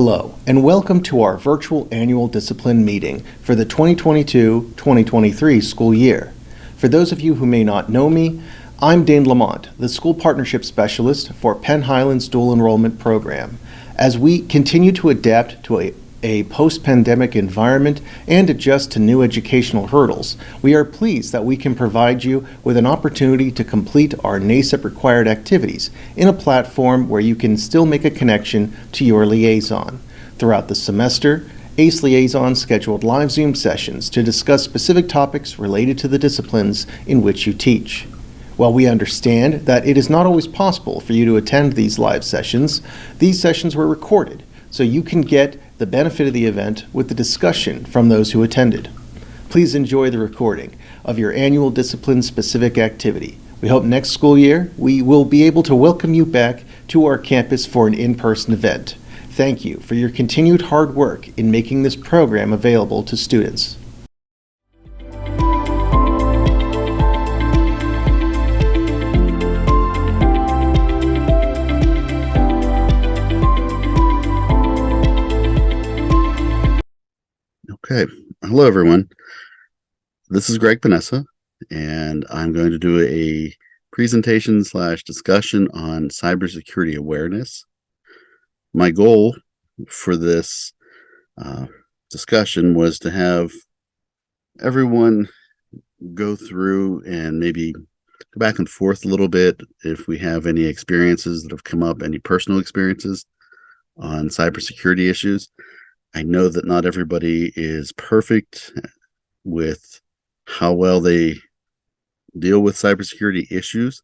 Hello, and welcome to our virtual annual discipline meeting for the 2022-2023 school year. For those of you who may not know me, I'm Dane Lamont, the School Partnership Specialist for Penn Highlands Dual Enrollment Program. As we continue to adapt to a post-pandemic environment and adjust to new educational hurdles, we are pleased that we can provide you with an opportunity to complete our NACEP required activities in a platform where you can still make a connection to your liaison. Throughout the semester, ACE Liaisons scheduled live Zoom sessions to discuss specific topics related to the disciplines in which you teach. While we understand that it is not always possible for you to attend these live sessions, these sessions were recorded so you can get the benefit of the event with the discussion from those who attended. Please enjoy the recording of your annual discipline-specific activity. We hope next school year we will be able to welcome you back to our campus for an in-person event. Thank you for your continued hard work in making this program available to students. Okay, hello everyone. This is Greg Paonessa, and I'm going to do a presentation / discussion on cybersecurity awareness. My goal for this discussion was to have everyone go through and maybe go back and forth a little bit if we have any experiences that have come up, any personal experiences on cybersecurity issues. I know that not everybody is perfect with how well they deal with cybersecurity issues,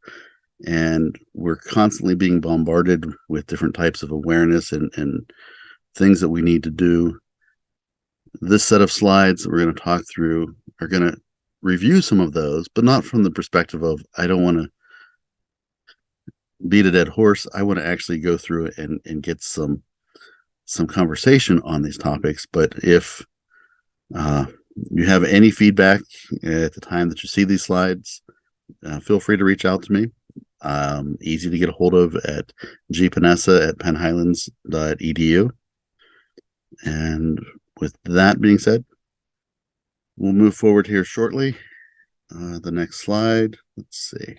and we're constantly being bombarded with different types of awareness and things that we need to do. This set of slides that we're going to talk through are going to review some of those, but not from the perspective of, I don't want to beat a dead horse. I want to actually go through it and get some conversation on these topics. But if you have any feedback at the time that you see these slides, feel free to reach out to me. Easy to get a hold of at gpanessa@pennhighlands.edu. And with that being said, we'll move forward here shortly. The next slide, let's see.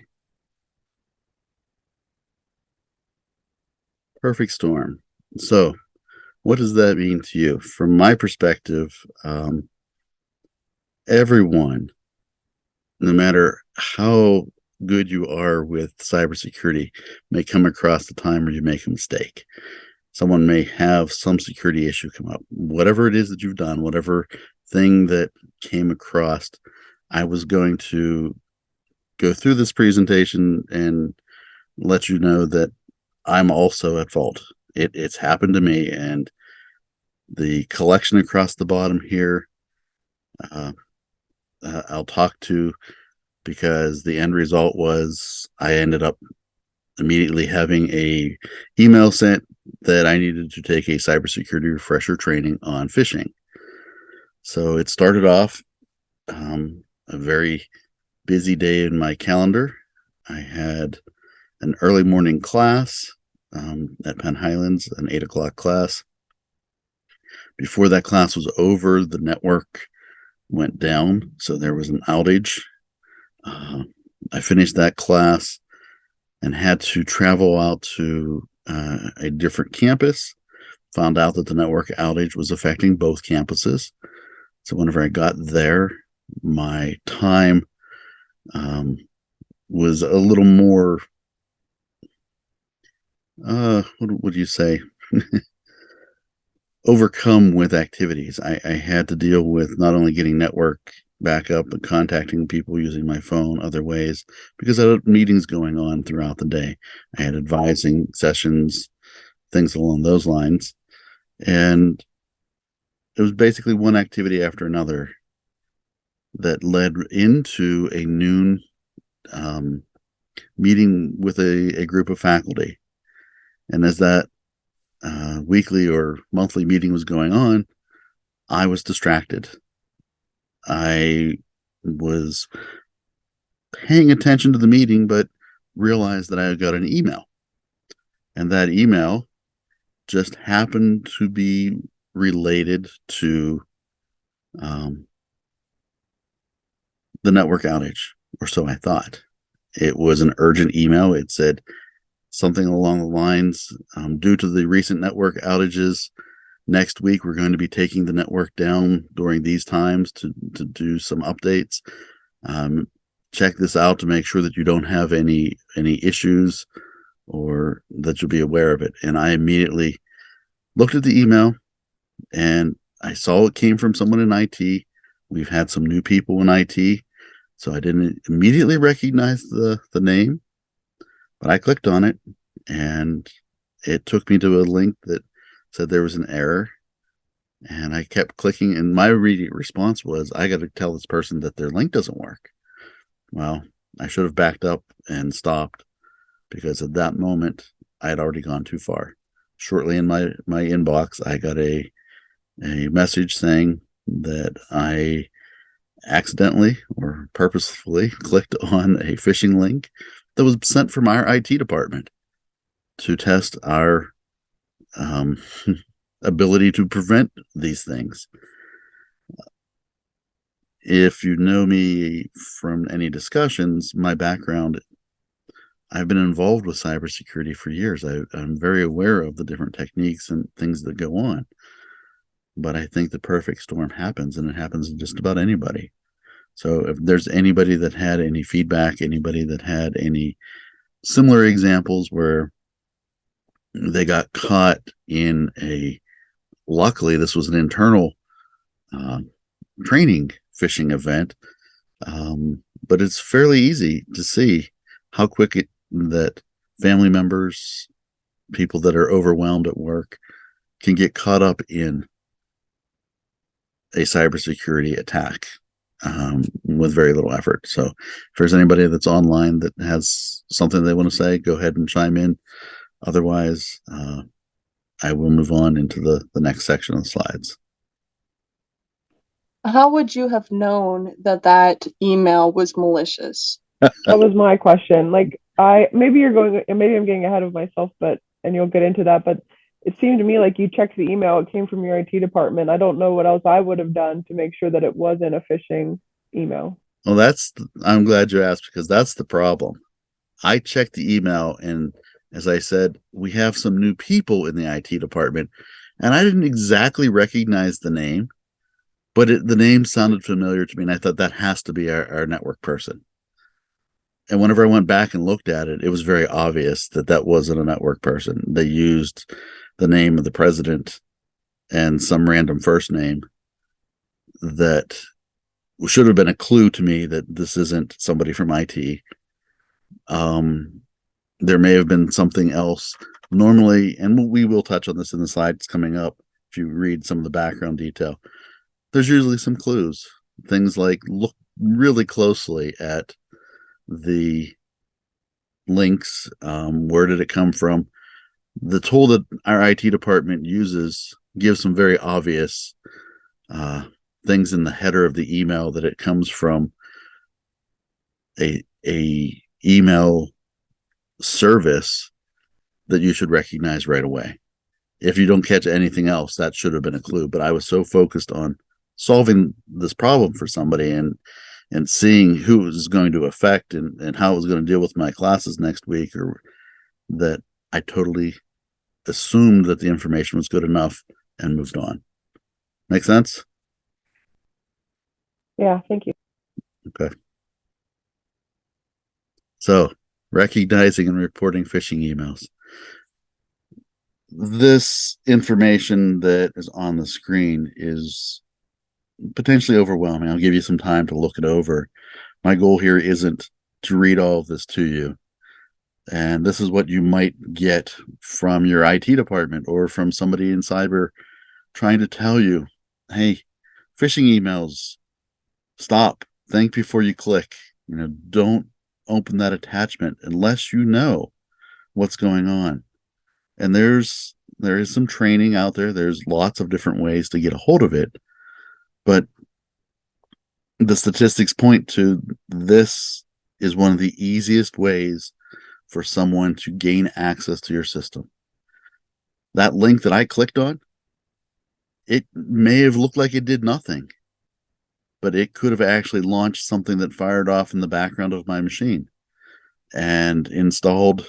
Perfect storm. So what does that mean to you? From my perspective, everyone, no matter how good you are with cybersecurity, may come across the time where you make a mistake. Someone may have some security issue come up. Whatever it is that you've done, whatever thing that came across, I was going to go through this presentation and let you know that I'm also at fault. It's happened to me, and the collection across the bottom here, I'll talk to, because the end result was I ended up immediately having a email sent that I needed to take a cybersecurity refresher training on phishing. So it started off a very busy day in my calendar. I had an early morning class at Penn Highlands, an 8 o'clock class. Before that class was over, the network went down, so there was an outage. I finished that class and had to travel out to a different campus. Found out that the network outage was affecting both campuses. So whenever I got there, my time was a little more, what would you say? Overcome with activities. I had to deal with not only getting network back up, but contacting people using my phone other ways, because I had meetings going on throughout the day. I had advising sessions, things along those lines. And it was basically one activity after another that led into a noon meeting with a group of faculty. And as that weekly or monthly meeting was going on, I was distracted. I was paying attention to the meeting, but realized that I got an email. And that email just happened to be related to the network outage, or so I thought. It was an urgent email. It said something along the lines, due to the recent network outages, next week we're going to be taking the network down during these times to do some updates. Check this out to make sure that you don't have any issues, or that you'll be aware of it. And I immediately looked at the email, and I saw it came from someone in IT. We've had some new people in IT, so I didn't immediately recognize the name, but I clicked on it, and it took me to a link that said there was an error. And I kept clicking, and my immediate response was, I got to tell this person that their link doesn't work. Well, I should have backed up and stopped, because at that moment I had already gone too far. Shortly in my inbox, I got a message saying that I accidentally or purposefully clicked on a phishing link that was sent from our IT department to test our ability to prevent these things. If you know me from any discussions, my background, I've been involved with cybersecurity for years. I'm very aware of the different techniques and things that go on. But I think the perfect storm happens, and it happens to just about anybody. So if there's anybody that had any feedback, anybody that had any similar examples where they got caught in luckily this was an internal training phishing event, but it's fairly easy to see how quick that family members, people that are overwhelmed at work, can get caught up in a cybersecurity attack with very little effort. So if there's anybody that's online that has something they want to say, go ahead and chime in. Otherwise, I will move on into the next section of the slides. How would you have known that email was malicious? That was my question. Like, maybe I'm getting ahead of myself, and you'll get into that, but it seemed to me like you checked the email. It came from your IT department. I don't know what else I would have done to make sure that it wasn't a phishing email. Well, I'm glad you asked, because that's the problem. I checked the email, and as I said, we have some new people in the IT department, and I didn't exactly recognize the name, but the name sounded familiar to me, and I thought that has to be our network person. And whenever I went back and looked at it, it was very obvious that wasn't a network person. They used the name of the president and some random first name that should have been a clue to me that this isn't somebody from IT. There may have been something else. Normally, and we will touch on this in the slides coming up, if you read some of the background detail, there's usually some clues. Things like look really closely at the links. Where did it come from? The tool that our IT department uses gives some very obvious things in the header of the email, that it comes from a email service that you should recognize right away. If you don't catch anything else, that should have been a clue. But I was so focused on solving this problem for somebody and seeing who it was going to affect and how it was going to deal with my classes next week, or that I totally assumed that the information was good enough and moved on. Make sense? Yeah, thank you. Okay. So, recognizing and reporting phishing emails. This information that is on the screen is potentially overwhelming. I'll give you some time to look it over. My goal here isn't to read all of this to you. And this is what you might get from your IT department or from somebody in cyber trying to tell you, hey, phishing emails, stop, think before you click. Don't open that attachment unless you know what's going on. And there is some training out there. There's lots of different ways to get a hold of it. But the statistics point to this is one of the easiest ways for someone to gain access to your system. that link that I clicked on, it may have looked like it did nothing, but it could have actually launched something that fired off in the background of my machine and installed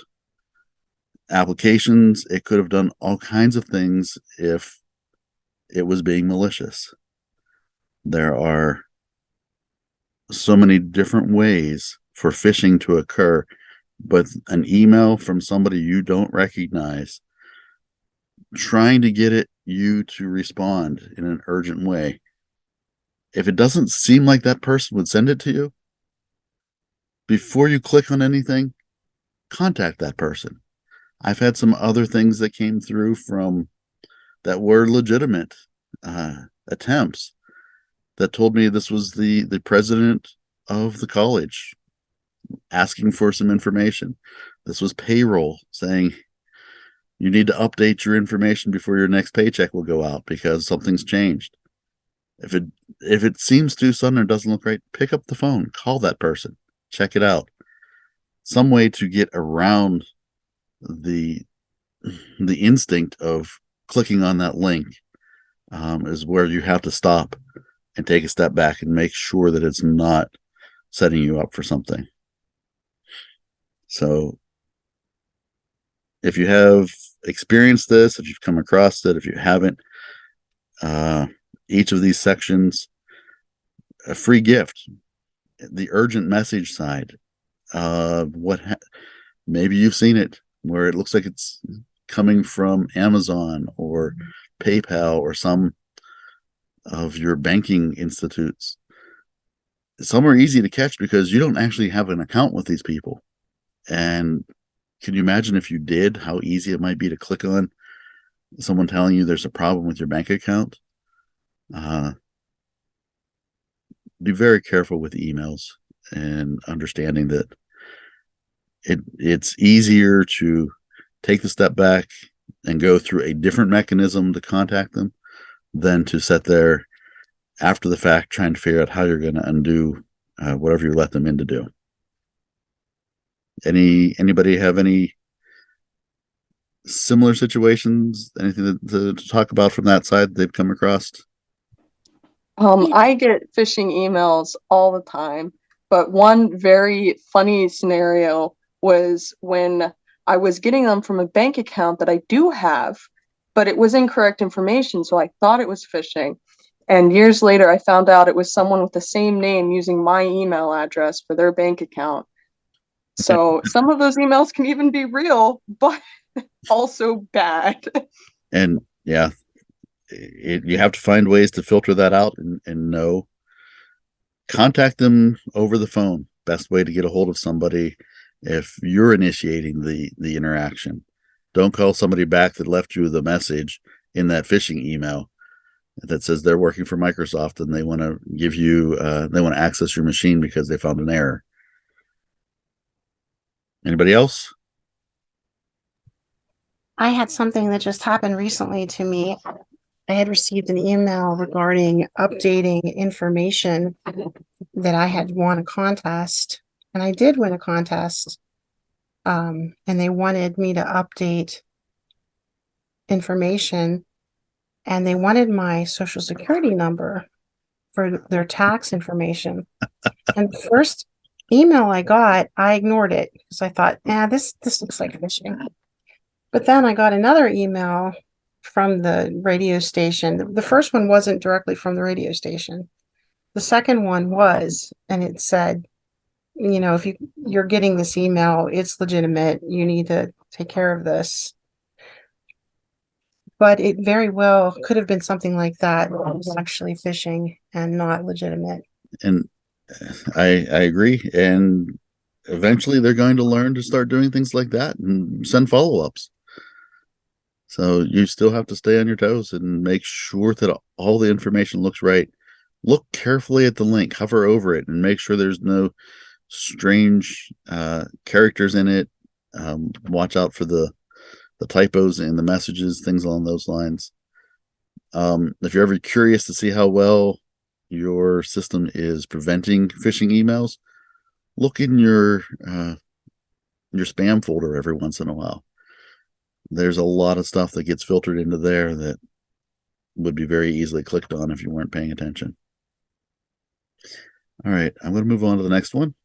applications. It could have done all kinds of things if it was being malicious. There are so many different ways for phishing to occur, but an email from somebody you don't recognize trying to get you to respond in an urgent way. If it doesn't seem like that person would send it to you, before you click on anything, contact that person. I've had some other things that came through from that were legitimate attempts that told me this was the president of the college asking for some information. This was payroll saying you need to update your information before your next paycheck will go out because something's changed. If it seems too sudden or doesn't look right, pick up the phone, call that person, check it out. Some way to get around the instinct of clicking on that link is where you have to stop and take a step back and make sure that it's not setting you up for something. So if you have experienced this, if you've come across it, if you haven't, each of these sections, a free gift, the urgent message side, maybe you've seen it where it looks like it's coming from Amazon or PayPal or some of your banking institutes. Some are easy to catch because you don't actually have an account with these people. And can you imagine if you did, how easy it might be to click on someone telling you there's a problem with your bank account? Be very careful with emails and understanding that it's easier to take the step back and go through a different mechanism to contact them than to sit there after the fact trying to figure out how you're going to undo whatever you let them in to do. Anybody have any similar situations, anything to talk about from that side they've come across? I get phishing emails all the time, but one very funny scenario was when I was getting them from a bank account that I do have, but it was incorrect information, so I thought it was phishing. And years later, I found out it was someone with the same name using my email address for their bank account. So some of those emails can even be real, but also bad. And yeah, you have to find ways to filter that out and know. Contact them over the phone. Best way to get a hold of somebody if you're initiating the interaction. Don't call somebody back that left you the message in that phishing email that says they're working for Microsoft and they want to give you they want to access your machine because they found an error. Anybody else? I had something that just happened recently to me. I had received an email regarding updating information that I had won a contest, and I did win a contest. And they wanted me to update information, and they wanted my social security number for their tax information. And the first email I got, I ignored it because I thought, this looks like phishing. But then I got another email from the radio station. The first one wasn't directly from the radio station. The second one was, and it said, if you're getting this email, it's legitimate. You need to take care of this. But it very well could have been something like that. It was actually phishing and not legitimate. And I agree. And eventually they're going to learn to start doing things like that and send follow-ups. So you still have to stay on your toes and make sure that all the information looks right. Look carefully at the link, hover over it, and make sure there's no strange characters in it. Watch out for the typos in the messages, things along those lines. If you're ever curious to see how well your system is preventing phishing emails, look in your spam folder every once in a while. there's a lot of stuff that gets filtered into there that would be very easily clicked on if you weren't paying attention. All right, I'm going to move on to the next one.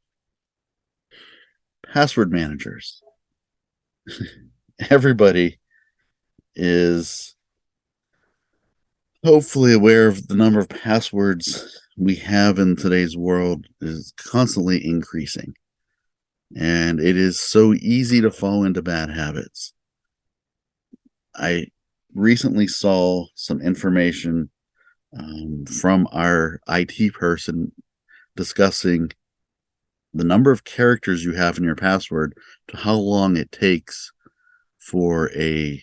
Password managers. Everybody is hopefully aware of the number of passwords we have in today's world is constantly increasing. And it is so easy to fall into bad habits. I recently saw some information from our IT person discussing the number of characters you have in your password to how long it takes for a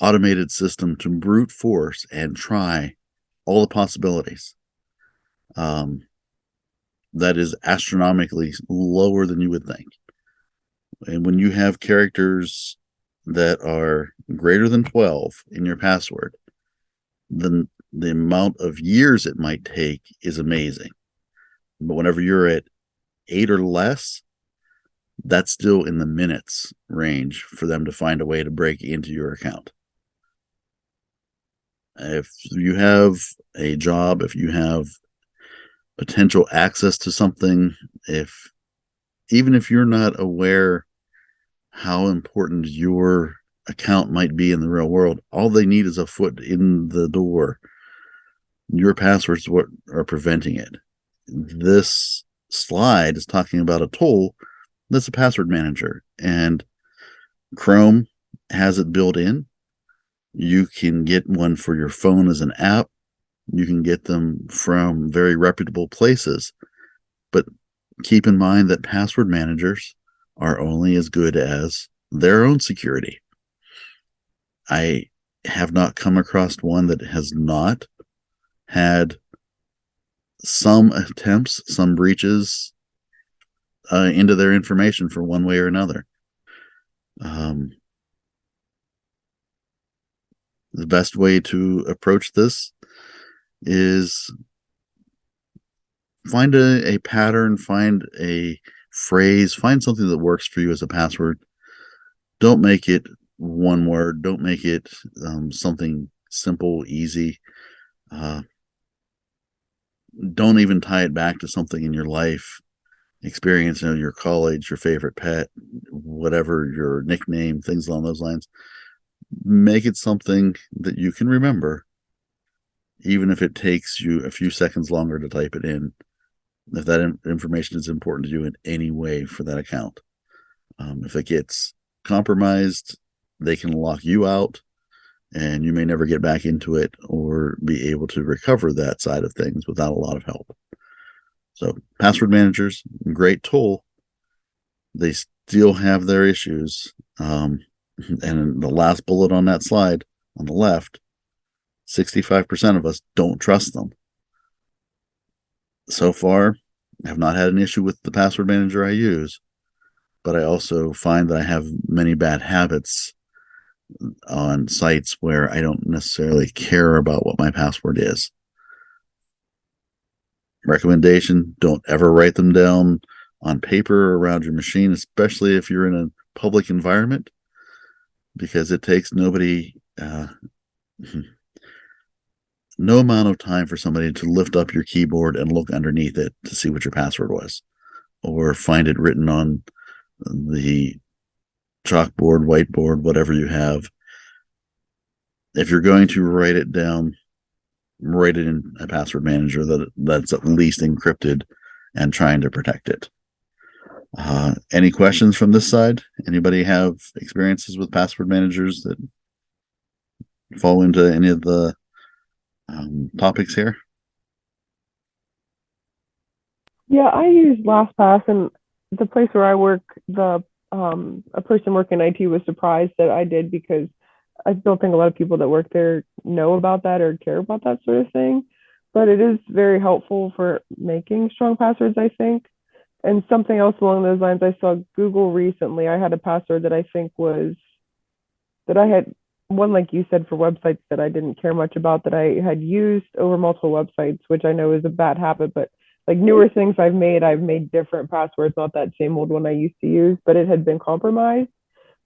automated system to brute force and try all the possibilities. That is astronomically lower than you would think. And when you have characters that are greater than 12 in your password, then the amount of years it might take is amazing. But whenever you're at 8 or less, that's still in the minutes range for them to find a way to break into your account. If you have a job, if you have potential access to something, even if you're not aware how important your account might be in the real world, all they need is a foot in the door. Your passwords what are preventing it. This slide is talking about a tool that's a password manager, and Chrome has it built in. You can get one for your phone as an app. You can get them from very reputable places. But keep in mind that password managers are only as good as their own security. I have not come across one that has not had some attempts, some breaches into their information for one way or another. The best way to approach this is find a pattern, find a phrase, find something that works for you as a password. Don't make it one word. Don't make it something simple, easy. Don't even tie it back to something in your life experience, your college, your favorite pet, whatever your nickname, things along those lines. Make it something that you can remember, even if it takes you a few seconds longer to type it in, if that information is important to you in any way for that account. If it gets compromised, they can lock you out, and you may never get back into it or be able to recover that side of things without a lot of help. So password managers, great tool. They still have their issues. And the last bullet on that slide on the left, 65% of us don't trust them. So far, I have not had an issue with the password manager I use, but I also find that I have many bad habits on sites where I don't necessarily care about what my password is. Recommendation, don't ever write them down on paper or around your machine, especially if you're in a public environment, because it takes no amount of time for somebody to lift up your keyboard and look underneath it to see what your password was, or find it written on the chalkboard, whiteboard, whatever you have. If you're going to write it down, write it in a password manager that's at least encrypted and trying to protect it. Any questions from this side? Anybody have experiences with password managers that fall into any of the topics here? Yeah, I use LastPass, and the place where I work, a person working in IT was surprised that I did, because I don't think a lot of people that work there know about that or care about that sort of thing. But it is very helpful for making strong passwords, I think. And something else along those lines, I saw Google recently. I had a password that I think was that I had one, like you said, for websites that I didn't care much about, that I had used over multiple websites, which I know is a bad habit, but like newer things I've made different passwords, not that same old one I used to use, but it had been compromised.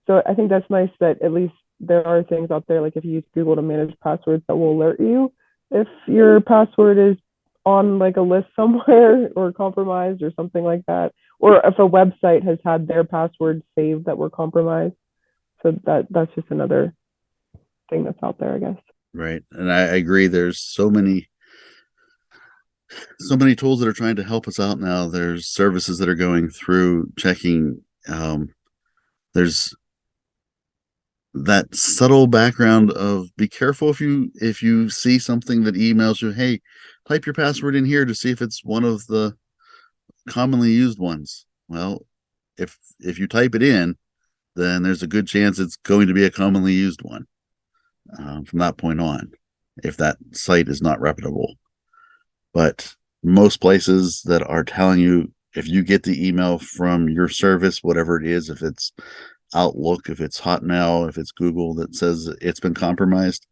So I think that's nice that at least there are things out there, like if you use Google to manage passwords, that will alert you if your password is on like a list somewhere or compromised or something like that, or if a website has had their passwords saved that were compromised. So that's just another thing that's out there, I guess. Right. And I agree. There's so many tools that are trying to help us out now. There's services that are going through checking. There's that subtle background of be careful if you see something that emails you, hey, type your password in here to see if it's one of the commonly used ones. Well, if you type it in, then there's a good chance it's going to be a commonly used one from that point on, if that site is not reputable. But most places that are telling you, if you get the email from your service, whatever it is, if it's Outlook, if it's Hotmail, if it's Google, that says it's been compromised,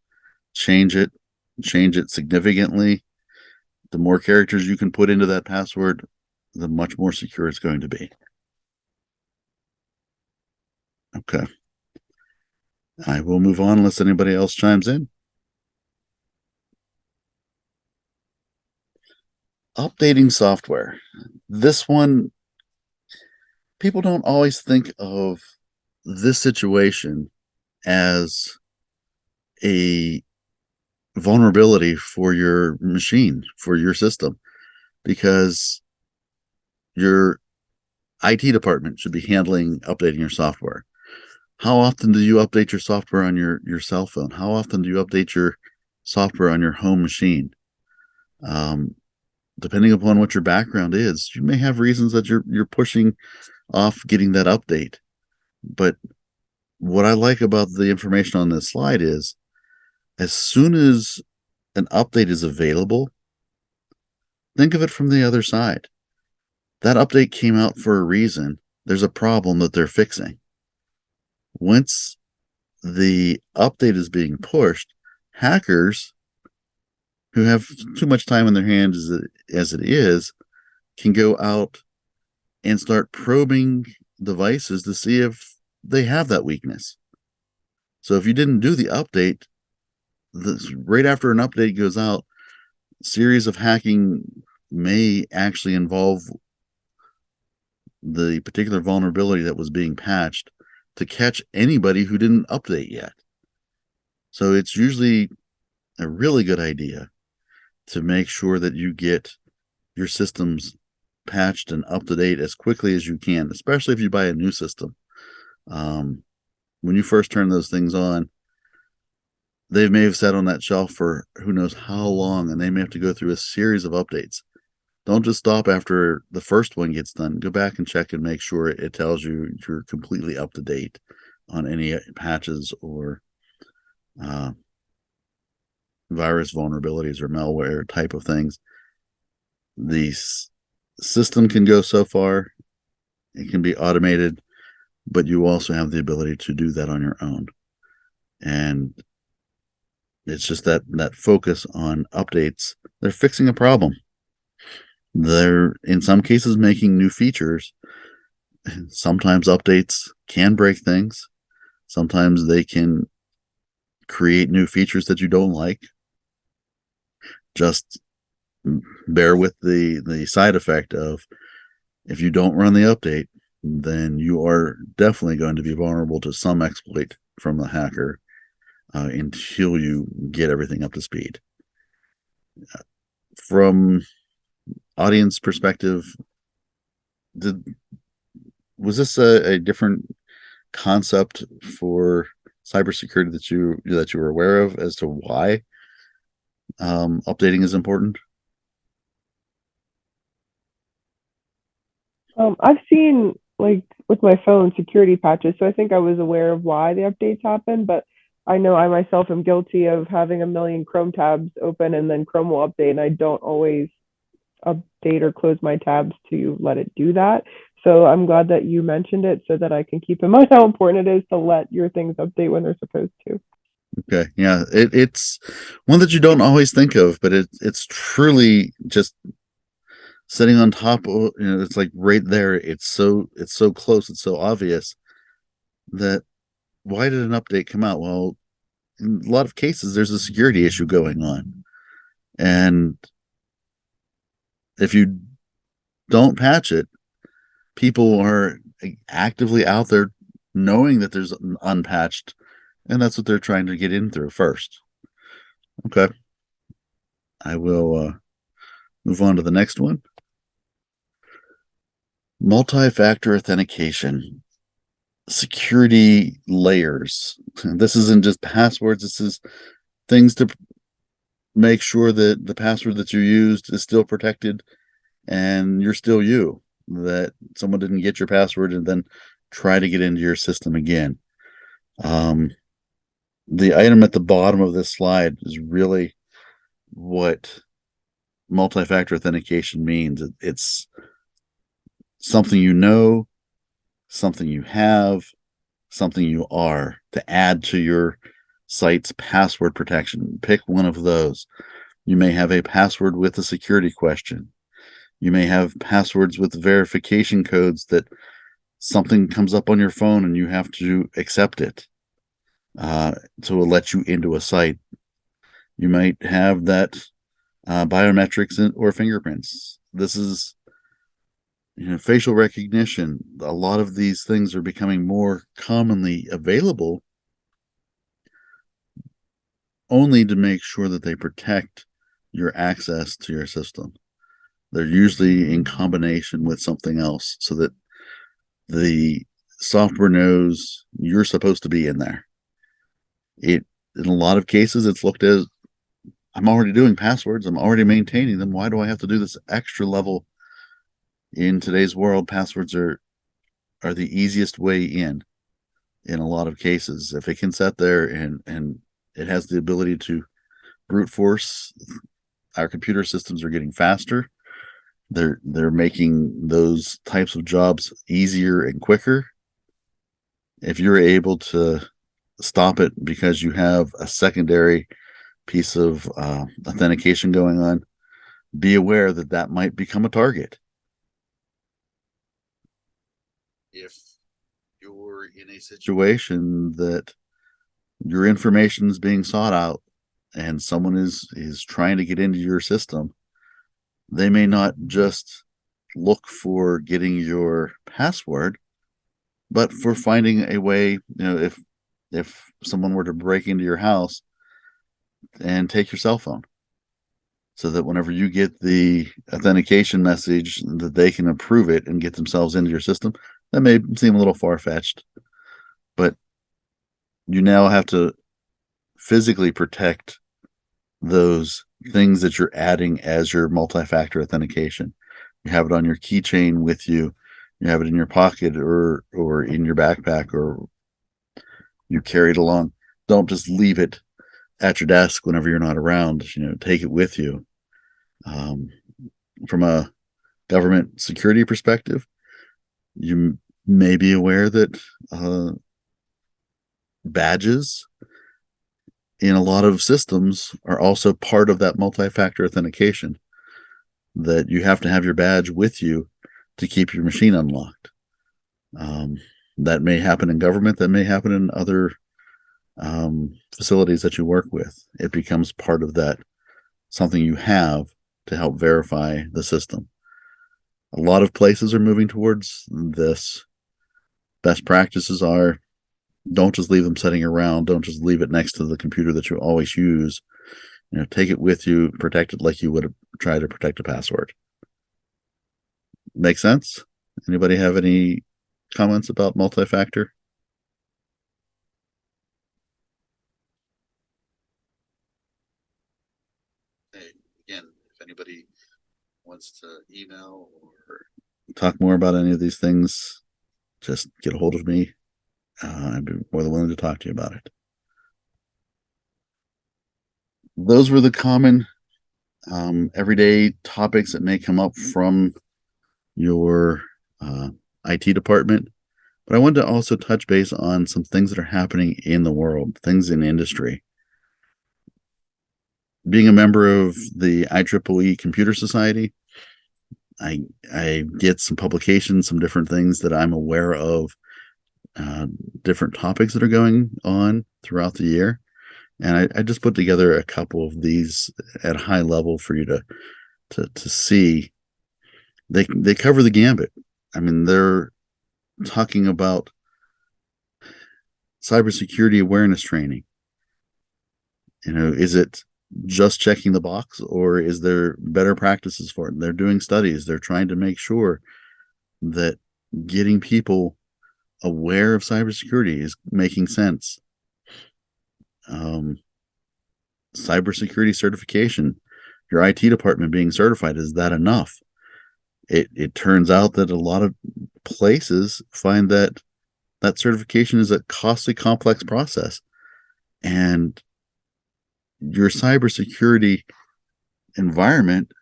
change it significantly. The more characters you can put into that password, the much more secure it's going to be. Okay. I will move on unless anybody else chimes in. Updating software. This one, people don't always think of this situation as a vulnerability for your machine, for your system, because your IT department should be handling updating your software. How often do you update your software on your cell phone? How often do you update your software on your home machine? Depending upon what your background is, you may have reasons that you're pushing off getting that update. But what I like about the information on this slide is, as soon as an update is available, think of it from the other side. That update came out for a reason. There's a problem that they're fixing. Once the update is being pushed, hackers who have too much time in their hands as it is can go out and start probing devices to see if they have that weakness. So if you didn't do the update, right after an update goes out, a series of hacking may actually involve the particular vulnerability that was being patched to catch anybody who didn't update yet. So it's usually a really good idea to make sure that you get your systems patched and up to date as quickly as you can, especially if you buy a new system. When you first turn those things on, they may have sat on that shelf for who knows how long, and they may have to go through a series of updates. Don't just stop after the first one gets done. Go back and check and make sure it tells you you're completely up to date on any patches or virus vulnerabilities or malware type of things. The system can go so far. It can be automated, but you also have the ability to do that on your own. And it's just that focus on updates. They're fixing a problem. They're, in some cases, making new features. Sometimes updates can break things. Sometimes they can create new features that you don't like. Just bear with the side effect of, if you don't run the update, then you are definitely going to be vulnerable to some exploit from the hacker until you get everything up to speed. From audience perspective, was this a different concept for cybersecurity that you were aware of as to why updating is important? I've seen, like, with my phone, security patches, so I think I was aware of why the updates happen, but I know I myself am guilty of having a million Chrome tabs open, and then Chrome will update, and I don't always update or close my tabs to let it do that. So I'm glad that you mentioned it so that I can keep in mind how important it is to let your things update when they're supposed to. Okay, yeah, it's one that you don't always think of, but it's truly just sitting on top of, it's like right there. It's so close, it's so obvious that why did an update come out? Well, in a lot of cases, there's a security issue going on. And if you don't patch it, people are actively out there knowing that there's an unpatched, and that's what they're trying to get in through first. Okay. I will move on to the next one. Multi-factor authentication. Security layers. This isn't just passwords. This is things to make sure that the password that you used is still protected and you're still you, that someone didn't get your password and then try to get into your system again. The item at the bottom of this slide is really what multi-factor authentication means. It's something you know, something you have, something you are, to add to your site's password protection. Pick one of those. You may have a password with a security question. You may have passwords with verification codes that something comes up on your phone and you have to accept it to let you into a site. You might have that biometrics or fingerprints. This is facial recognition. A lot of these things are becoming more commonly available, only to make sure that they protect your access to your system. They're usually in combination with something else so that the software knows you're supposed to be in there. In a lot of cases, it's looked as, I'm already doing passwords, I'm already maintaining them. Why do I have to do this extra level? In today's world, passwords are the easiest way in a lot of cases. If it can sit there and it has the ability to brute force, our computer systems are getting faster. They're making those types of jobs easier and quicker. If you're able to stop it because you have a secondary piece of authentication going on, be aware that that might become a target. If you're in a situation that your information is being sought out and someone is trying to get into your system, they may not just look for getting your password, but for finding a way, if someone were to break into your house and take your cell phone, so that whenever you get the authentication message that they can approve it and get themselves into your system. That may seem a little far-fetched, but you now have to physically protect those things that you're adding as your multi-factor authentication. You have it on your keychain with you. You have it in your pocket or in your backpack, or you carry it along. Don't just leave it at your desk whenever you're not around. Take it with you. From a government security perspective, you may be aware that badges in a lot of systems are also part of that multi-factor authentication, that you have to have your badge with you to keep your machine unlocked. That may happen in government, that may happen in other facilities that you work with. It becomes part of that, something you have to help verify the system. A lot of places are moving towards this. Best practices are, don't just leave them sitting around. Don't just leave it next to the computer that you always use. Take it with you, protect it like you would try to protect a password. Make sense? Anybody have any comments about multi-factor? Hey, again, if anybody wants to email or talk more about any of these things, just get a hold of me. I'd be more than willing to talk to you about it. Those were the common everyday topics that may come up from your IT department. But I wanted to also touch base on some things that are happening in the world, things in industry. Being a member of the IEEE Computer Society, I get some publications, some different things that I'm aware of different topics that are going on throughout the year. And I just put together a couple of these at a high level for you to see. They cover the gambit. I mean, they're talking about cybersecurity awareness training. Is it just checking the box, or is there better practices for it? They're doing studies. They're trying to make sure that getting people aware of cybersecurity is making sense. Cybersecurity certification, your IT department being certified, is that enough? It turns out that a lot of places find that certification is a costly, complex process, and your cybersecurity environment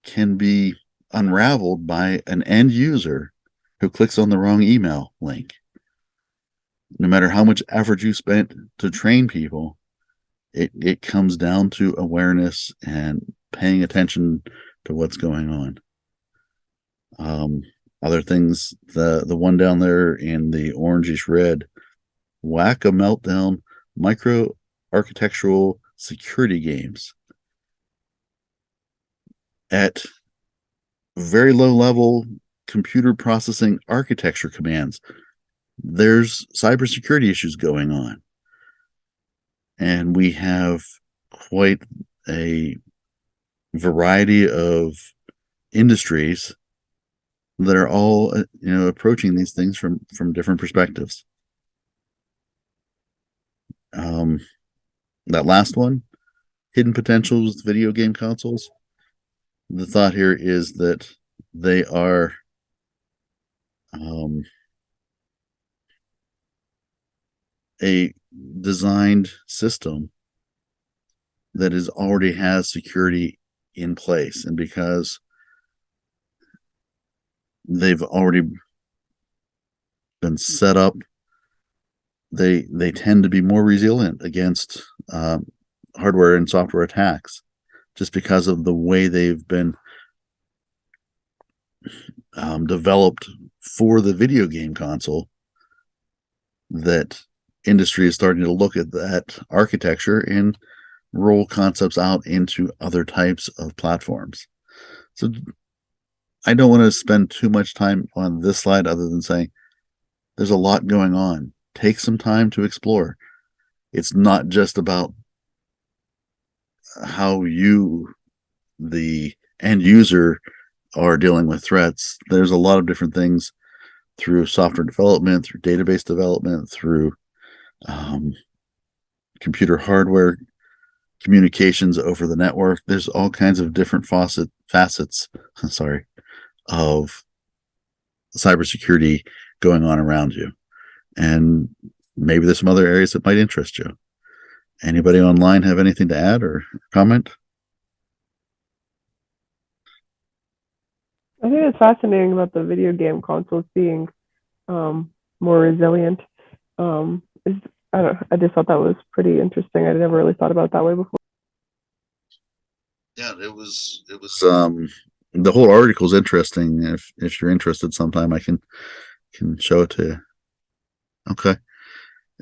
can be unraveled by an end user who clicks on the wrong email link. No matter how much effort you spent to train people, it comes down to awareness and paying attention to what's going on. Other things, the one down there in the orangish red, whack a meltdown micro architectural security games. At very low level computer processing architecture commands, there's cybersecurity issues going on. And we have quite a variety of industries that are all approaching these things from different perspectives. That last one, hidden potentials with video game consoles. The thought here is that they are a designed system that already has security in place, and because they've already been set up, they tend to be more resilient against hardware and software attacks, just because of the way they've been developed for the video game console. That industry is starting to look at that architecture and roll concepts out into other types of platforms. So I don't want to spend too much time on this slide other than saying there's a lot going on. Take some time to explore. It's not just about how you, the end user, are dealing with threats. There's a lot of different things through software development, through database development, through computer hardware, communications over the network. There's all kinds of different facets of cybersecurity going on around you. And maybe there's some other areas that might interest you. Anybody online have anything to add or comment? I think it's fascinating about the video game consoles being more resilient. I just thought that was pretty interesting. I never really thought about it that way before. Yeah, it was the whole article is interesting. If you're interested sometime, I can show it to you. Okay.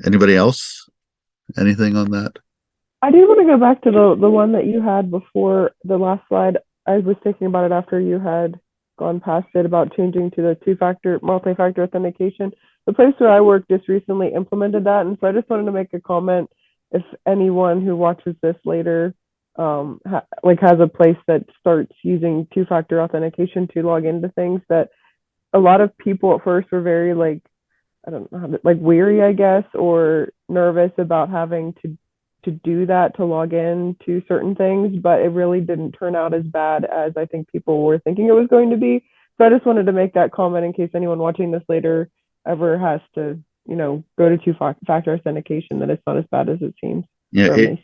Anybody else? Anything on that? I do want to go back to the one that you had before the last slide. I was thinking about it after you had gone past it about changing to the multi-factor authentication. The place where I work just recently implemented that, and so I just wanted to make a comment. If anyone who watches this later has a place that starts using two-factor authentication to log into things, that a lot of people at first were very I don't know, weary, I guess, or nervous about having to do that to log in to certain things, but it really didn't turn out as bad as I think people were thinking it was going to be. So I just wanted to make that comment in case anyone watching this later ever has to, go to two-factor authentication, that it's not as bad as it seems. Yeah,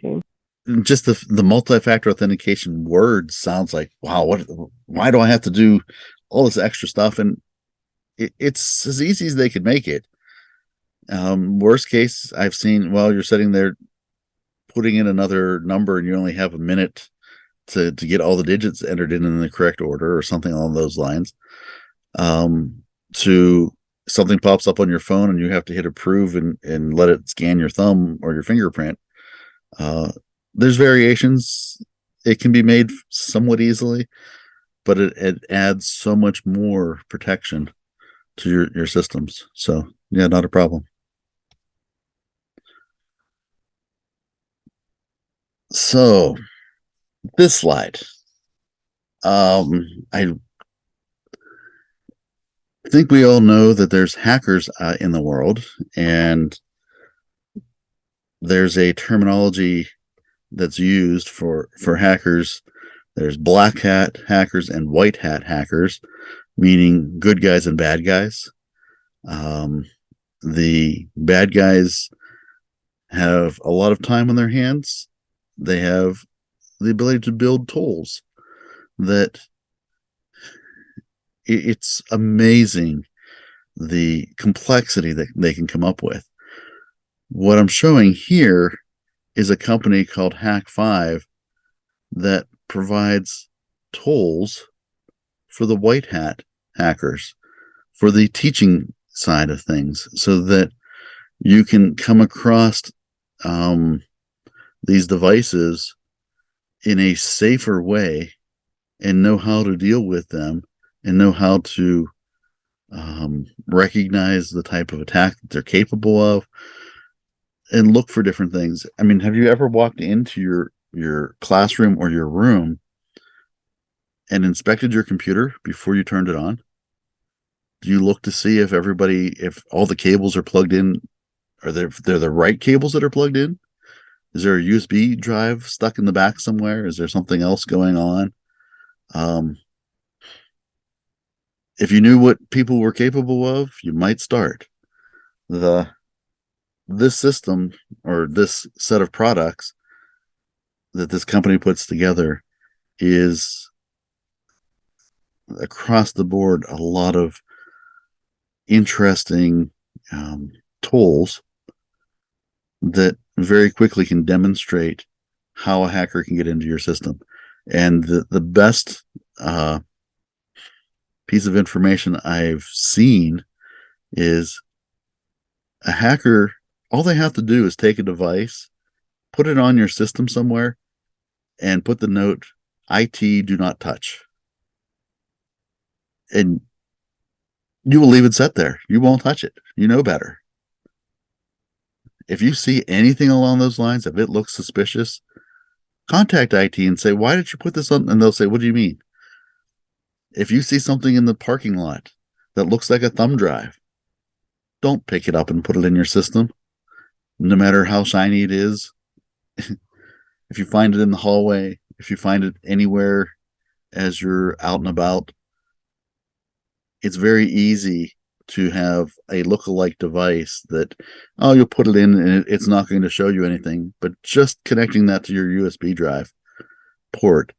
just the multi-factor authentication word sounds like, wow, why do I have to do all this extra stuff? And it's as easy as they could make it. Worst case, I've seen, while you're sitting there putting in another number and you only have a minute to get all the digits entered in the correct order or something along those lines, to something pops up on your phone and you have to hit approve and let it scan your thumb or your fingerprint. There's variations. It can be made somewhat easily, but it adds so much more protection to your systems. So yeah, not a problem. So this slide, I think we all know that there's hackers in the world, and there's a terminology that's used for hackers. There's black hat hackers and white hat hackers, meaning good guys and bad guys. The bad guys have a lot of time on their hands. They have the ability to build tools that it's amazing the complexity that they can come up with. What I'm showing here is a company called Hack5 that provides tools for the white hat hackers, for the teaching side of things, so that you can come across these devices in a safer way and know how to deal with them and know how to recognize the type of attack that they're capable of and look for different things. I mean, have you ever walked into your classroom or your room and inspected your computer before you turned it on? Do you look to see if all the cables are plugged in? Are they're the right cables that are plugged in? Is there a USB drive stuck in the back somewhere? Is there something else going on? If you knew what people were capable of, you might start. This system or this set of products that this company puts together is across the board a lot of interesting tools that very quickly can demonstrate how a hacker can get into your system. And the best piece of information I've seen is a hacker, all they have to do is take a device, put it on your system somewhere, and put the note, IT do not touch. And you will leave it set there. You won't touch it. You know better. If you see anything along those lines, if it looks suspicious, contact IT and say, why did you put this on? And they'll say, what do you mean? If you see something in the parking lot that looks like a thumb drive, don't pick it up and put it in your system, no matter how shiny it is. If you find it in the hallway, if you find it anywhere as you're out and about, it's very easy to have a lookalike device that, you'll put it in and it's not going to show you anything, but just connecting that to your USB drive port,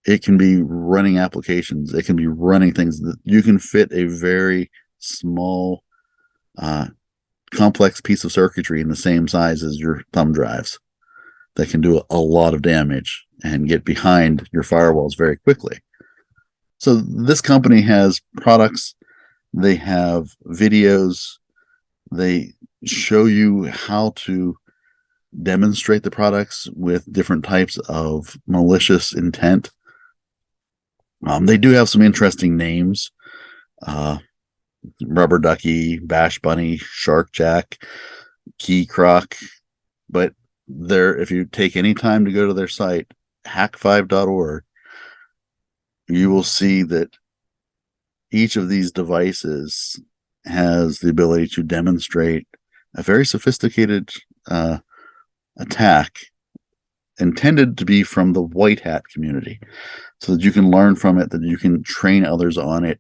it can be running applications. It can be running things that you can fit a very small, complex piece of circuitry in the same size as your thumb drives that can do a lot of damage and get behind your firewalls very quickly. So this company has products, they have videos, they show you how to demonstrate the products with different types of malicious intent. They do have some interesting names, Rubber Ducky, Bash Bunny, Shark Jack, Key Croc, but if you take any time to go to their site, hack5.org, you will see that each of these devices has the ability to demonstrate a very sophisticated attack intended to be from the white hat community, so that you can learn from it, that you can train others on it,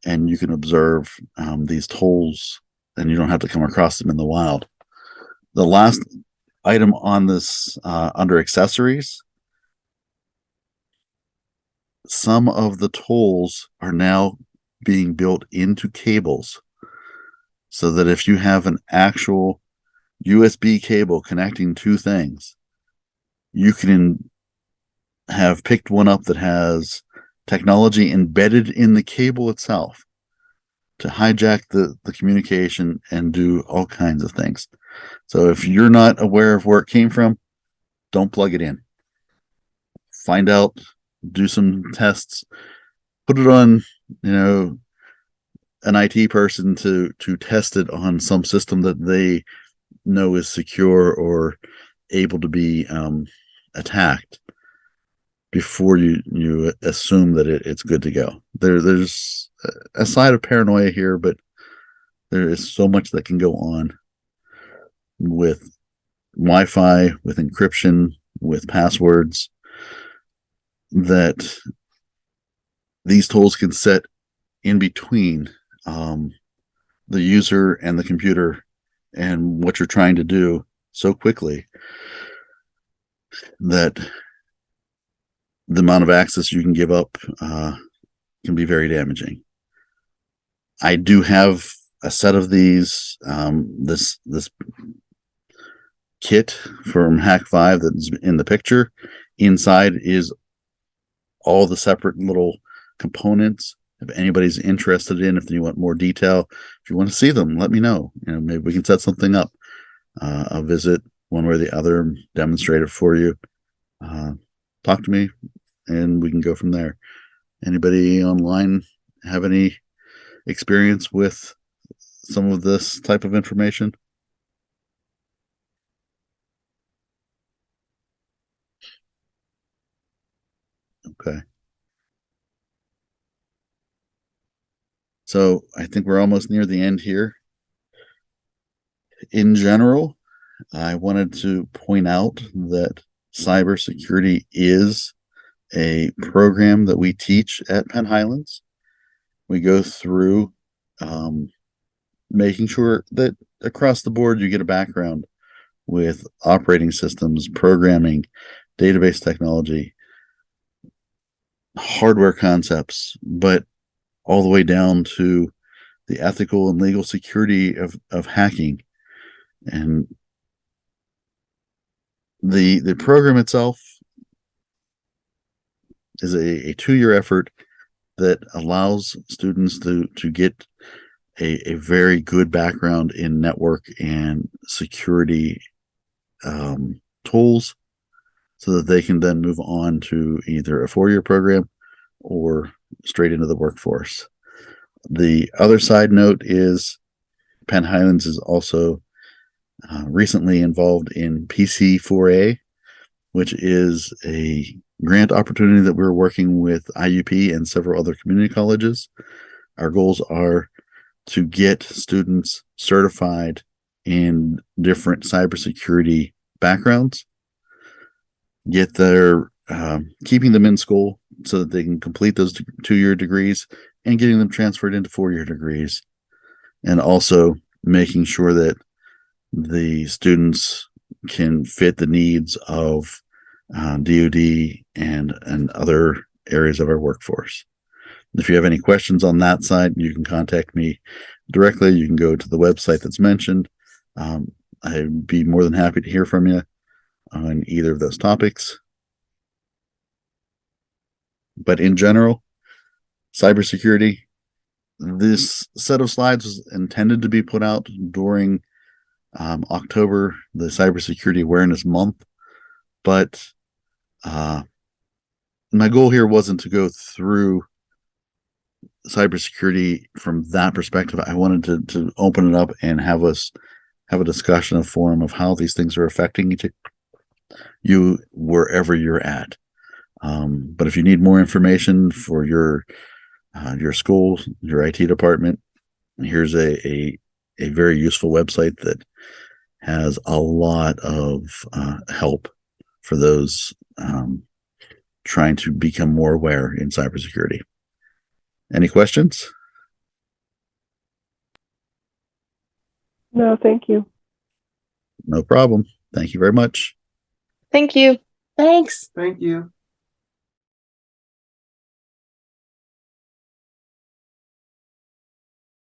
and you can observe these tools, and you don't have to come across them in the wild. The last item on this under accessories, some of the tools are now being built into cables, so that if you have an actual USB cable connecting two things, you can have picked one up that has technology embedded in the cable itself hijack the communication and do all kinds of things. So if you're not aware of where it came from, don't plug it in. Find out, do some tests, put it on, an IT person to test it on some system that they know is secure or able to be attacked before you assume that it's good to go. There's a side of paranoia here, but there is so much that can go on with Wi-Fi, with encryption, with passwords, that these tools can set in between the user and the computer and what you're trying to do so quickly that the amount of access you can give up can be very damaging. I do have a set of these, this kit from Hack 5 that's in the picture. Inside is all the separate little components. If anybody's interested if you want more detail, if you want to see them, let me know. Maybe we can set something up. I'll visit one way or the other, demonstrate it for you. Talk to me, and we can go from there. Anybody online have any experience with some of this type of information? Okay. So I think we're almost near the end here. In general, I wanted to point out that cybersecurity is a program that we teach at Penn Highlands. We go through making sure that across the board you get a background with operating systems, programming, database technology, hardware concepts, but all the way down to the ethical and legal security of hacking. And the program itself is a 2-year effort that allows students to get a very good background in network and security tools, so that they can then move on to either a 4-year program or straight into the workforce. The other side note is Penn Highlands is also recently involved in PC4A, which is a grant opportunity that we're working with IUP and several other community colleges. Our goals are to get students certified in different cybersecurity backgrounds, get their keeping them in school so that they can complete those 2-year degrees, and getting them transferred into 4-year degrees, and also making sure that the students can fit the needs of DoD and other areas of our workforce. If you have any questions on that side, you can contact me directly. You can go to the website that's mentioned. I'd be more than happy to hear from you on either of those topics. But in general, cybersecurity, this set of slides was intended to be put out during October, the Cybersecurity Awareness Month. But my goal here wasn't to go through cybersecurity from that perspective. I wanted to open it up and have us have a discussion, a forum of how these things are affecting you wherever you're at. But if you need more information for your school, your IT department, here's a very useful website that has a lot of help for those trying to become more aware in cybersecurity. Any questions? No, thank you. No problem. Thank you very much. Thank you. Thanks. Thank you.